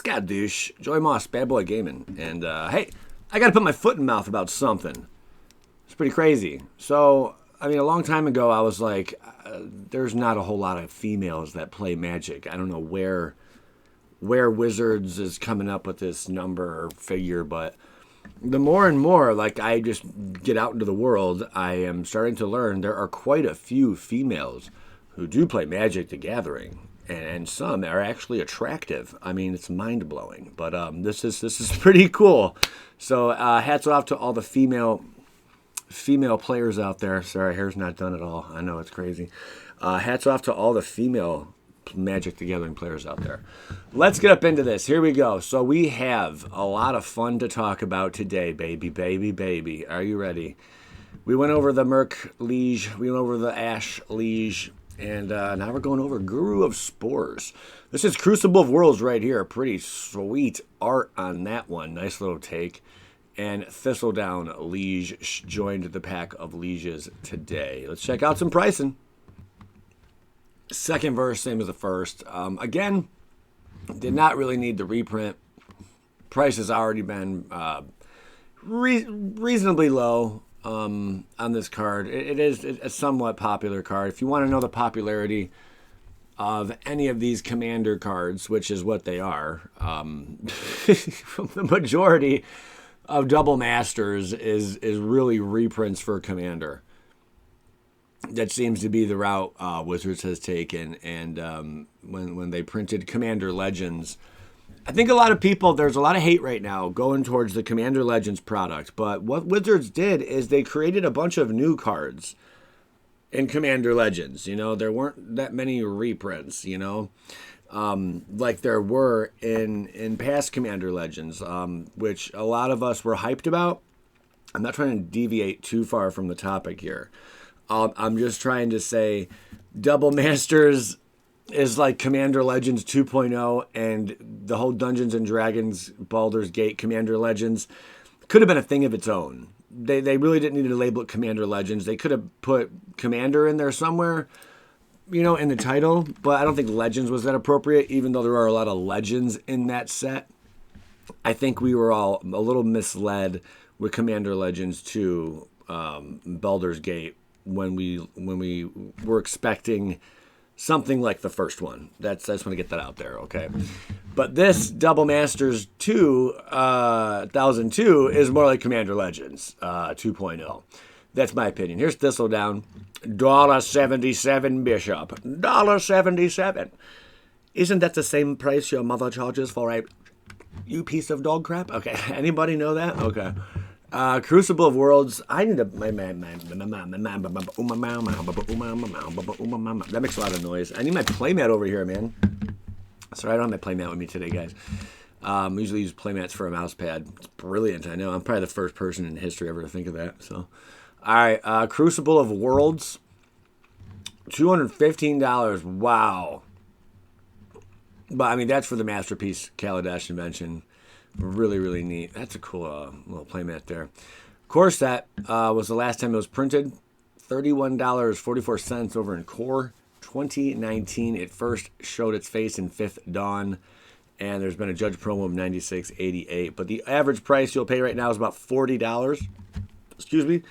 Skadoosh, Joey Moss, Bad Boy Gaming. And, hey, I got to put my foot in mouth about something. It's pretty crazy. So, I mean, a long time ago, I was like, there's not a whole lot of females that play Magic. I don't know where Wizards is coming up with this number or figure, but the more and more, like, I just get out into the world, I am starting to learn there are quite a few females who do play Magic the Gathering, and some are actually attractive. I mean, it's mind-blowing, but this is pretty cool. So hats off to all the female players out there. Sorry, hair's not done at all. I know, it's crazy. Hats off to all the female Magic the Gathering players out there. Let's get up into this. Here we go. So we have a lot of fun to talk about today, baby. Are you ready? We went over the Merc Liege. We went over the Ash Liege. And now we're going over Guru of Spores. This is Crucible of Worlds right here. Pretty sweet art on that one. Nice little take. And Thistledown Liege joined the pack of Lieges today. Let's check out some pricing. Second verse, same as the first. Again, did not really need the reprint. Price has already been reasonably low on this card. It is a somewhat popular card. If you want to know the popularity of any of these Commander cards, which is what they are, the majority of Double Masters is really reprints for Commander. That seems to be the route Wizards has taken. And when they printed Commander Legends, I think a lot of people, there's a lot of hate right now going towards the Commander Legends product. But what Wizards did is they created a bunch of new cards in Commander Legends. You know, there weren't that many reprints, you know, like there were in past Commander Legends, which a lot of us were hyped about. I'm not trying to deviate too far from the topic here. I'm just trying to say Double Masters is like Commander Legends 2.0, and the whole Dungeons and Dragons Baldur's Gate Commander Legends could have been a thing of its own. They really didn't need to label it Commander Legends. They could have put Commander in there somewhere, you know, in the title, but I don't think Legends was that appropriate, even though there are a lot of Legends in that set. I think we were all a little misled with Commander Legends 2, Baldur's Gate, when we were expecting something like the first one. I just want to get that out there, okay? But this Double Masters 1002 is more like Commander Legends 2.0. That's my opinion. Here's Thistledown. $1.77 Bishop. $1.77. Isn't that the same price your mother charges for a you piece of dog crap? Okay, anybody know that? Okay. Crucible of Worlds. I need that makes a lot of noise. I need my playmat over here, man. Sorry, I don't have my playmat with me today, guys. I usually use playmats for a mouse pad. It's brilliant, I know. I'm probably the first person in history ever to think of that. So, all right, Crucible of Worlds, $215. Wow. But I mean, that's for the Masterpiece Kaladesh Invention. Really, really neat. That's a cool little playmat there. Core set was the last time it was printed. $31.44 over in Core. 2019, it first showed its face in 5th Dawn. And there's been a judge promo of $96.88. But the average price you'll pay right now is about $40. Excuse me.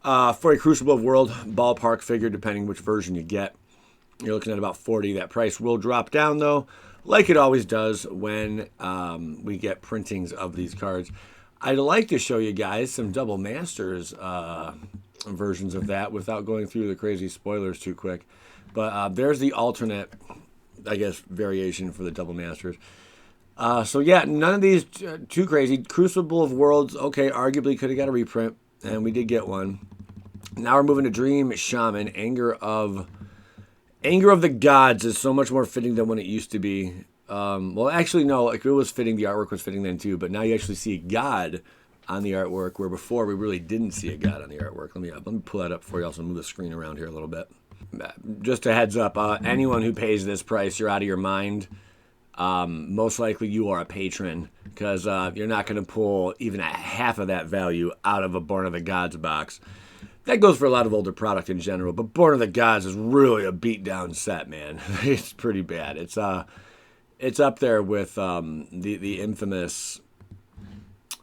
For a Crucible of World ballpark figure, depending which version you get. You're looking at about $40. That price will drop down, though, like it always does when we get printings of these cards. I'd like to show you guys some Double Masters versions of that without going through the crazy spoilers too quick. But there's the alternate, I guess, variation for the Double Masters. So yeah, none of these too crazy. Crucible of Worlds, okay, arguably could have got a reprint, and we did get one. Now we're moving to Dream Shaman. Anger of the Gods is so much more fitting than when it used to be. Well, actually, no, like it was fitting. The artwork was fitting then too, but now you actually see God on the artwork, where before we really didn't see a God on the artwork. Let me pull that up for you. Also move the screen around here a little bit. Just a heads up, anyone who pays this price, you're out of your mind. Most likely you are a patron, because you're not going to pull even a half of that value out of a Born of the Gods box. That goes for a lot of older product in general, but Born of the Gods is really a beat down set, man. It's pretty bad. It's up there with the infamous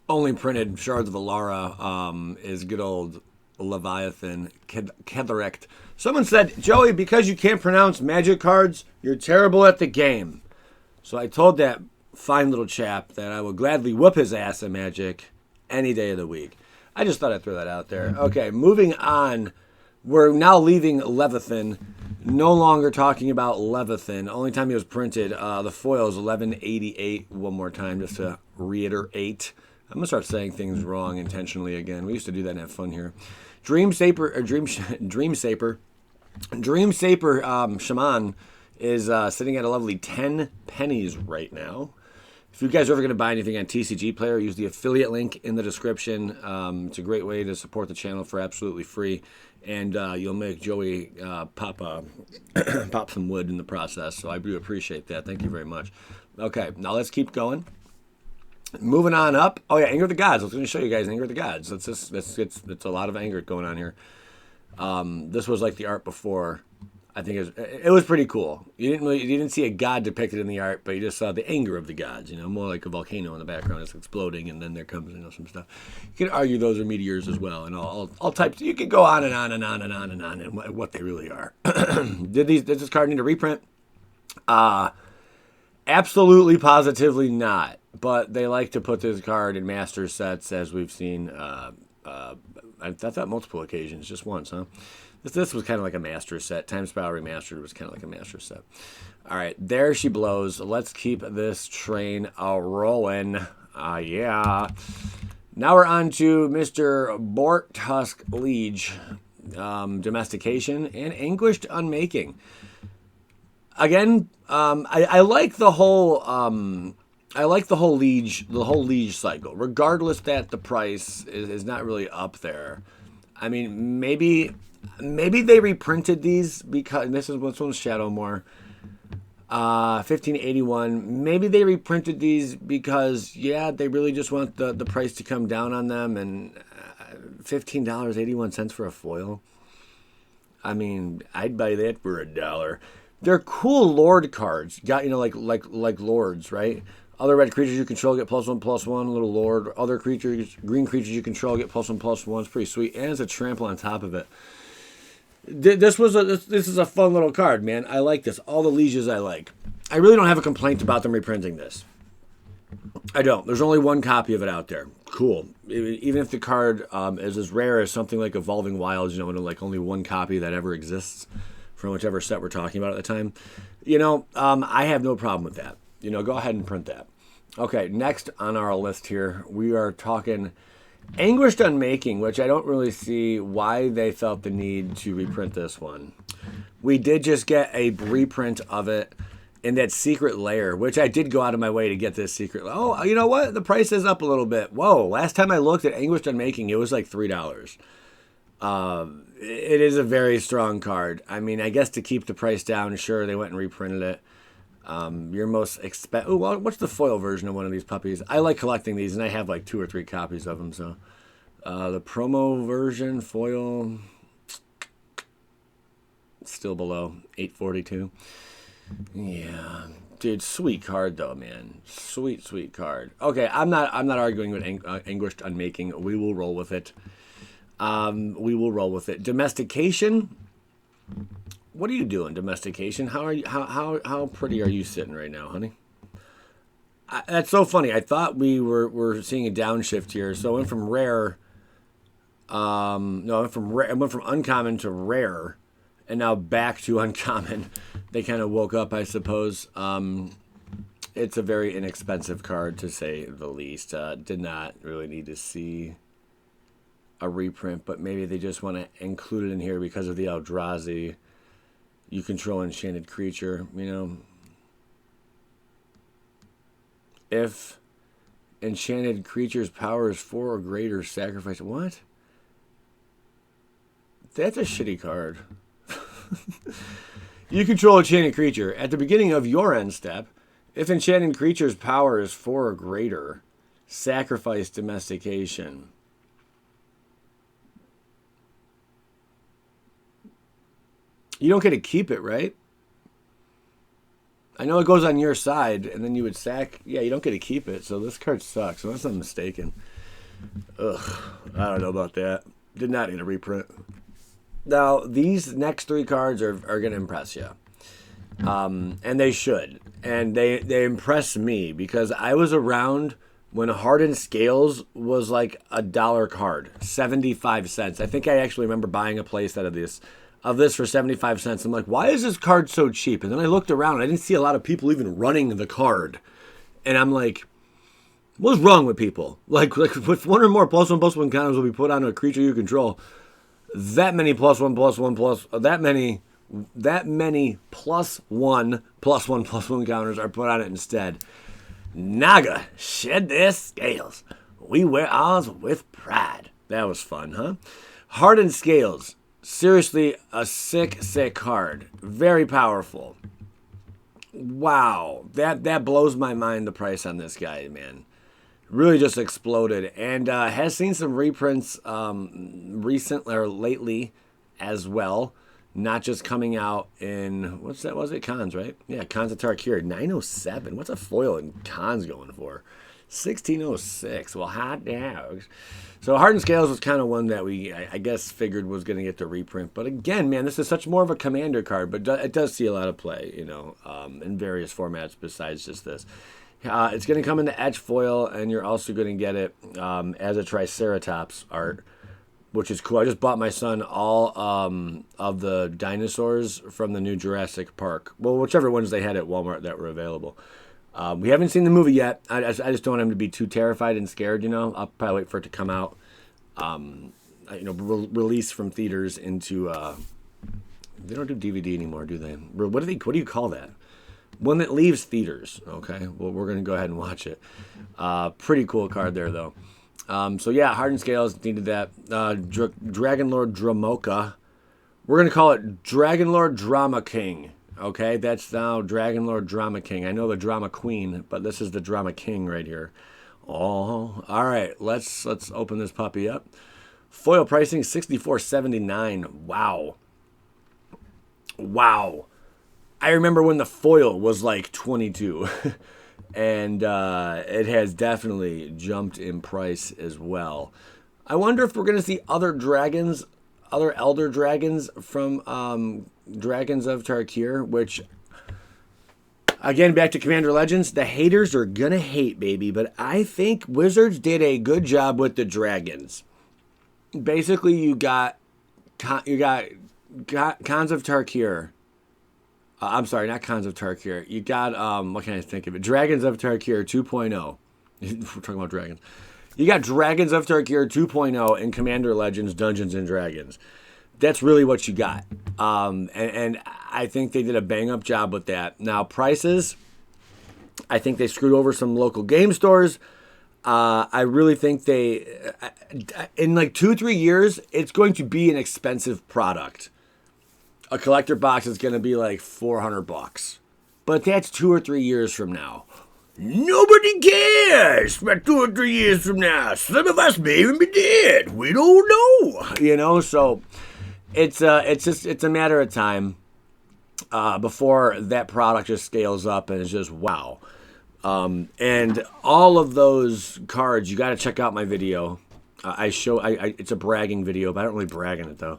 only printed Shards of Alara is good old Leviathan Ketherect. Someone said, Joey, because you can't pronounce magic cards, you're terrible at the game. So I told that fine little chap that I would gladly whoop his ass in Magic any day of the week. I just thought I'd throw that out there. Okay, moving on. We're now leaving Leviathan. No longer talking about Leviathan. Only time he was printed, the foil is 1188. One more time, just to reiterate. I'm going to start saying things wrong intentionally again. We used to do that and have fun here. Dream Saper Shaman is sitting at a lovely 10 pennies right now. If you guys are ever going to buy anything on TCG Player, use the affiliate link in the description. It's a great way to support the channel for absolutely free. And you'll make Joey pop some wood in the process. So I do appreciate that. Thank you very much. Okay, now let's keep going. Moving on up. Oh yeah, Anger of the Gods. I was going to show you guys Anger of the Gods. It's a lot of anger going on here. This was like the art before. I think it was pretty cool. You didn't see a god depicted in the art, but you just saw the anger of the gods. More like a volcano in the background is exploding, and then there comes some stuff. You can argue those are meteors as well, and all types. You could go on and on and on and on and on, and what they really are. Does this card need a reprint? Absolutely, positively not. But they like to put this card in master sets, as we've seen. I thought multiple occasions, just once, huh? This was kind of like a master set. Time Spiral Remastered was kind of like a master set. All right, there she blows. Let's keep this train a-rolling. Yeah. Now we're on to Mr. Bort Tusk Liege. Domestication and Anguished Unmaking. Again, I like the whole... I like the whole liege cycle, regardless that the price is not really up there. I mean, maybe they reprinted these because this one's Shadowmoor, 1581. Maybe they reprinted these because they really just want the price to come down on them, and $15.81 for a foil. I mean, I'd buy that for $1. They're cool Lord cards. Got like Lords, right? Other red creatures you control get +1/+1, little Lord. Other green creatures you control get +1/+1. It's pretty sweet, and it's a trample on top of it. This is a fun little card, man. I like this. All the lieges I like. I really don't have a complaint about them reprinting this. I don't. There's only one copy of it out there. Cool. Even if the card is as rare as something like Evolving Wilds, like only one copy that ever exists from whichever set we're talking about at the time. I have no problem with that. Go ahead and print that. Okay, next on our list here, we are talking Anguished Unmaking, which I don't really see why they felt the need to reprint this one. We did just get a reprint of it in that secret layer, which I did go out of my way to get this secret. Oh, you know what? The price is up a little bit. Whoa, last time I looked at Anguished Unmaking, it was like $3. It is a very strong card. I mean, I guess to keep the price down, sure, they went and reprinted it. Your most what's the foil version of one of these puppies? I like collecting these, and I have like 2 or 3 copies of them. So, the promo version foil still below 842. Yeah, dude, sweet card though, man. Sweet card. Okay, I'm not arguing with Anguished Unmaking. We will roll with it. Domestication. What are you doing, Domestication? How pretty are you sitting right now, honey? That's so funny. I thought we were seeing a downshift here. So I went from rare. I went from uncommon to rare, and now back to uncommon. They kind of woke up, I suppose. It's a very inexpensive card, to say the least. Did not really need to see a reprint, but maybe they just want to include it in here because of the Eldrazi. You control enchanted creature, If enchanted creature's power is 4 or greater, sacrifice. What? That's a shitty card. You control enchanted creature. At the beginning of your end step, if enchanted creature's power is 4 or greater, sacrifice Domestication. You don't get to keep it, right? I know it goes on your side, and then you would sack. Yeah, you don't get to keep it, so this card sucks, unless I'm mistaken. Ugh, I don't know about that. Did not need a reprint. Now, these next 3 cards are going to impress you. And they should. And they impress me, because I was around when Hardened Scales was like $1 card, 75 cents. I think I actually remember buying a playset of this for 75 cents. I'm like, why is this card so cheap? And then I looked around and I didn't see a lot of people even running the card. And I'm like, what's wrong with people? Like with 1 or more +1/+1 counters will be put onto a creature you control, that many +1/+1 that many +1/+1 counters are put on it instead. Naga, shed their scales. We wear ours with pride. That was fun, huh? Hardened Scales. Seriously, a sick card. Very powerful. Wow. That blows my mind, the price on this guy, man. Really just exploded. And has seen some reprints recently or lately as well. Not just coming out in, what's that, was it? Cons, right? Yeah, Cons of Tarkir, 907. What's a foil in Cons going for? 1606. Well, hot dogs. So Hardened Scales was kind of one that I guess, figured was going to get the reprint. But again, man, this is such more of a commander card, but it does see a lot of play, in various formats besides just this. It's going to come in the etch foil, and you're also going to get it as a Triceratops art, which is cool. I just bought my son all of the dinosaurs from the new Jurassic Park. Well, whichever ones they had at Walmart that were available. We haven't seen the movie yet. I just don't want him to be too terrified and scared, I'll probably wait for it to come out. Release from theaters into... they don't do DVD anymore, do they? What do you call that? One that leaves theaters. Okay, well, we're going to go ahead and watch it. Pretty cool card there, though. So yeah, Hardened Scales needed that. Dragon Lord Dramoka. We're going to call it Dragon Lord Drama King. Okay, that's now Dragon Lord Drama King. I know the Drama Queen, but this is the Drama King right here. Oh, all right. Let's open this puppy up. Foil pricing $64.79. Wow. I remember when the foil was like 22. And it has definitely jumped in price as well. I wonder if we're going to see other Elder Dragons from Dragons of Tarkir, which, again, back to Commander Legends, the haters are going to hate, baby. But I think Wizards did a good job with the dragons. Basically, you got Cons of Tarkir. I'm sorry, not Cons of Tarkir. You got, what can I think of it? Dragons of Tarkir 2.0. We're talking about dragons. You got Dragons of Tarkir 2.0 in Commander Legends, Dungeons & Dragons. That's really what you got. And I think they did a bang-up job with that. Now, prices, I think they screwed over some local game stores. I really think in like 2-3 years, it's going to be an expensive product. A collector box is going to be like $400. But that's 2 or 3 years from now. Nobody cares about 2 or 3 years from now. Some of us may even be dead. We don't know. So it's a matter of time before that product just scales up and it's just wow. And all of those cards, you got to check out my video. It's a bragging video, but I don't really brag in it though.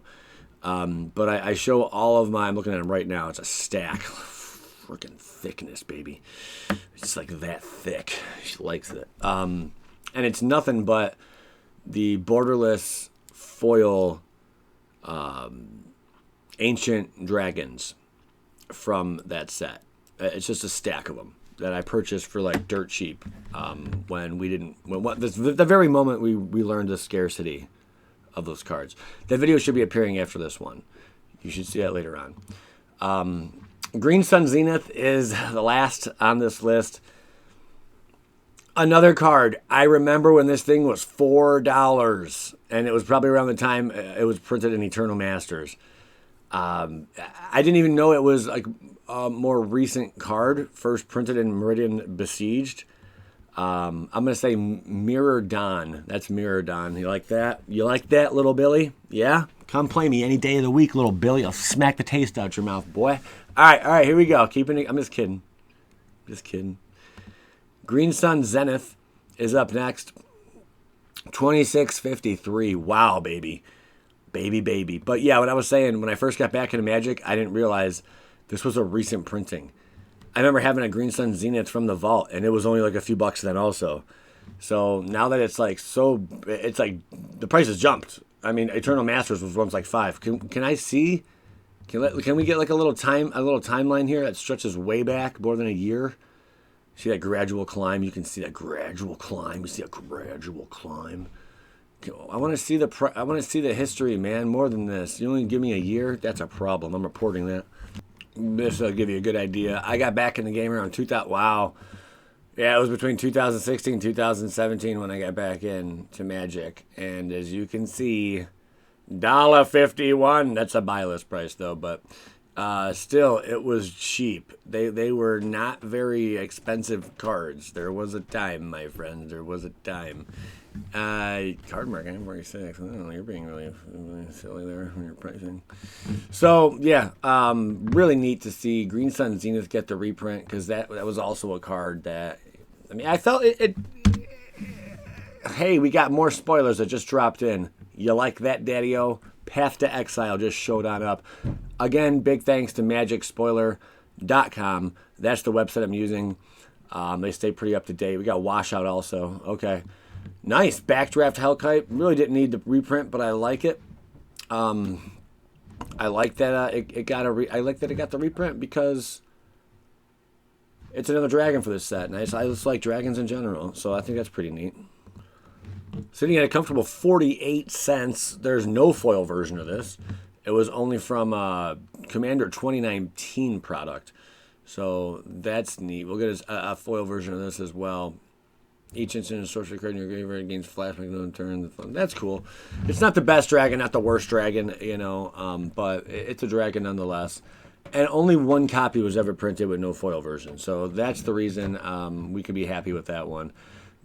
But I show all of my, I'm looking at them right now. It's a stack. Freaking thickness, baby. It's like that thick. She likes it. And it's nothing but the borderless foil ancient dragons from that set. It's just a stack of them that I purchased for like dirt cheap the very moment we learned the scarcity of those cards. That video should be appearing after this one. You should see that later on. Green Sun Zenith is the last on this list. Another card. I remember when this thing was $4, and it was probably around the time it was printed in Eternal Masters. I didn't even know it was like a more recent card, first printed in Meridian Besieged. I'm going to say Mirror Dawn. That's Mirror Dawn. You like that? You like that, little Billy? Yeah? Come play me any day of the week, little Billy. I'll smack the taste out your mouth, boy. All right, here we go. I'm just kidding. Just kidding. Green Sun Zenith is up next. 26.53. Wow, baby. Baby. But yeah, what I was saying, when I first got back into Magic, I didn't realize this was a recent printing. I remember having a Green Sun Zenith from the vault, and it was only like a few bucks then also. So now that it's like the price has jumped. I mean, Eternal Masters was once like $5. Can I see? Can we get like a little timeline here that stretches way back more than a year? See that gradual climb? You can see that gradual climb. You see a gradual climb. I want to see the history, man. More than this. You only give me a year. That's a problem. I'm reporting that. This will give you a good idea. I got back in the game around 2000. Wow. Yeah, it was between 2016 and 2017 when I got back into Magic. And as you can see, $1.51. That's a buy list price, though. But still, it was cheap. They were not very expensive cards. There was a time, my friends. There was a time. Card market, I'm 46. Oh, you're being really silly there when you're pricing. So, yeah, really neat to see Green Sun Zenith get the reprint, because that was also a card that, I mean, I felt it. Hey, we got more spoilers that just dropped in. You like that, Daddy-O? Path to Exile just showed on up. Again, big thanks to MagicSpoiler.com. That's the website I'm using. They stay pretty up to date. We got Washout also. Okay. Nice. Backdraft Hellkite. Really didn't need the reprint, but I like it. I like that it got the reprint because it's another dragon for this set. And I just like dragons in general, so I think that's pretty neat. Sitting at a comfortable 48 cents. There's no foil version of this. It was only from Commander 2019 product. So that's neat. We'll get a foil version of this as well. Each instant is sorcery card in your graveyard gains flash make no turn. That's cool. It's not the best dragon, not the worst dragon, but it's a dragon nonetheless. And only one copy was ever printed with no foil version. So that's the reason we could be happy with that one.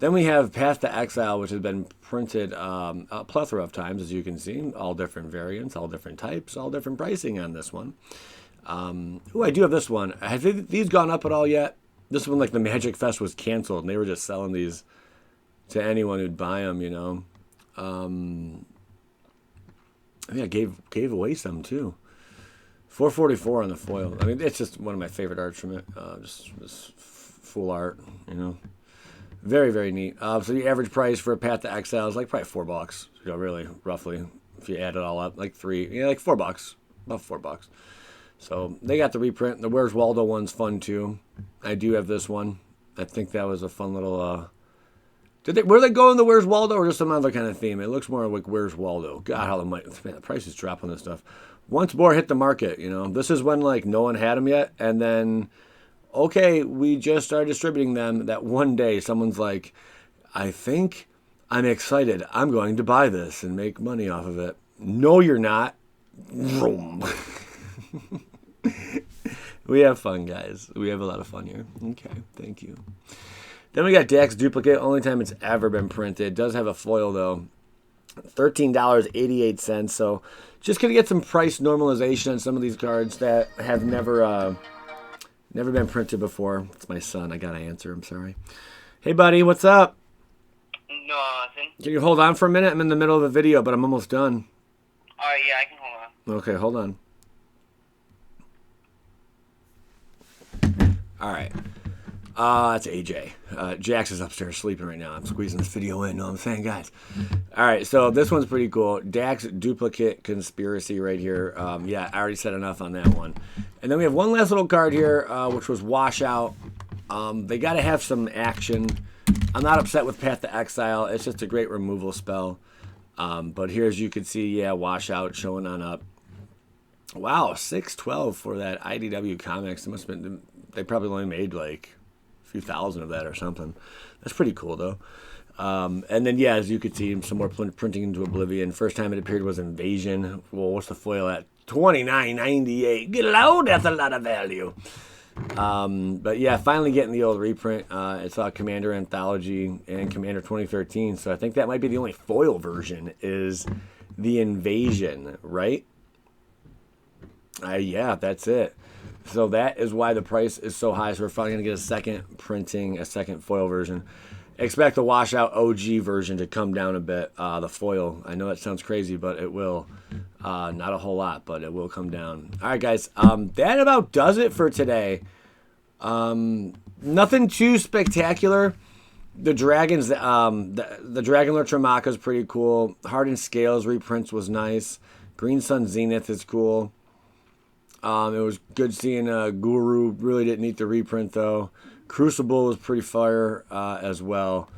Then we have Path to Exile, which has been printed a plethora of times, as you can see. All different variants, all different types, all different pricing on this one. I do have this one. Have these gone up at all yet? This one, like the Magic Fest, was canceled, and they were just selling these to anyone who'd buy them, I think I gave away some, too. $4.44 on the foil. I mean, it's just one of my favorite arts from it. Just full art, Very, very neat. So the average price for a Path to Exile is like probably $4, really, roughly, if you add it all up, like $4, about $4. So they got the reprint. The Where's Waldo one's fun too. I do have this one. I think that was a fun little. Were they going the Where's Waldo or just some other kind of theme? It looks more like Where's Waldo. God, how the prices drop on this stuff. Once more hit the market, This is when like no one had them yet, and then. Okay, we just started distributing them. That one day someone's like, I think I'm excited. I'm going to buy this and make money off of it. No, you're not. Vroom. We have fun, guys. We have a lot of fun here. Okay, thank you. Then we got Dax Duplicate. Only time it's ever been printed. It does have a foil, though. $13.88. So just going to get some price normalization on some of these cards that have never been printed before. It's my son. I gotta answer. I'm sorry. Hey, buddy. What's up? Nothing. Can you hold on for a minute? I'm in the middle of a video, but I'm almost done. Yeah, I can hold on. Okay, hold on. All right. That's AJ. Jax is upstairs sleeping right now. I'm squeezing this video in. Know what I'm saying, guys? All right, so this one's pretty cool. Dax Duplicate Conspiracy right here. Yeah, I already said enough on that one. And then we have one last little card here, which was Washout. They got to have some action. I'm not upset with Path to Exile. It's just a great removal spell. But here, as you can see, yeah, Washout showing on up. Wow, 612 for that IDW Comics. It must have been, they probably only made like a few thousand of that or something. That's pretty cool, though. And then, yeah, as you could see, some more printing into Oblivion. First time it appeared was Invasion. Well, what's the foil at? $29.98. Get low, that's a lot of value. But yeah, finally getting the old reprint. It's Commander Anthology and Commander 2013. So I think that might be the only foil version is the Invasion, right? Yeah, that's it. So that is why the price is so high. So we're finally going to get a second printing, a second foil version. Expect the washout OG version to come down a bit. The foil, I know that sounds crazy, but it will. Not a whole lot, but it will come down. All right, guys. That about does it for today. Nothing too spectacular. The dragons, the Dragon Lord Tramaka is pretty cool. Hardened Scales reprints was nice. Green Sun Zenith is cool. It was good seeing Guru. Really didn't need the reprint though. Crucible was pretty fire as well.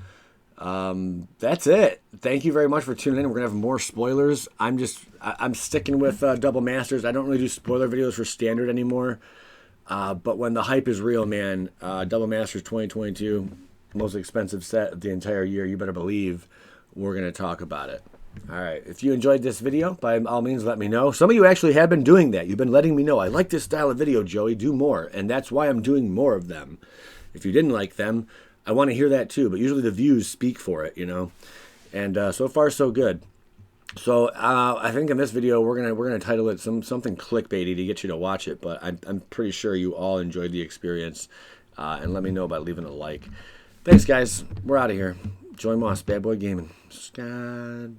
That's it. Thank you very much for tuning in. We're gonna have more spoilers. I'm sticking with Double Masters. I don't really do spoiler videos for standard anymore. But when the hype is real, man, Double Masters 2022, most expensive set of the entire year. You better believe we're gonna talk about it. All right. If you enjoyed this video, by all means, let me know. Some of you actually have been doing that. You've been letting me know. I like this style of video, Joey. Do more. And that's why I'm doing more of them. If you didn't like them, I want to hear that too. But usually the views speak for it, you know. And so far, so good. So I think in this video, we're gonna title it something clickbaity to get you to watch it. But I'm pretty sure you all enjoyed the experience. And let me know by leaving a like. Thanks, guys. We're out of here. Joey Moss, Bad Boy Gaming. Skadoosh.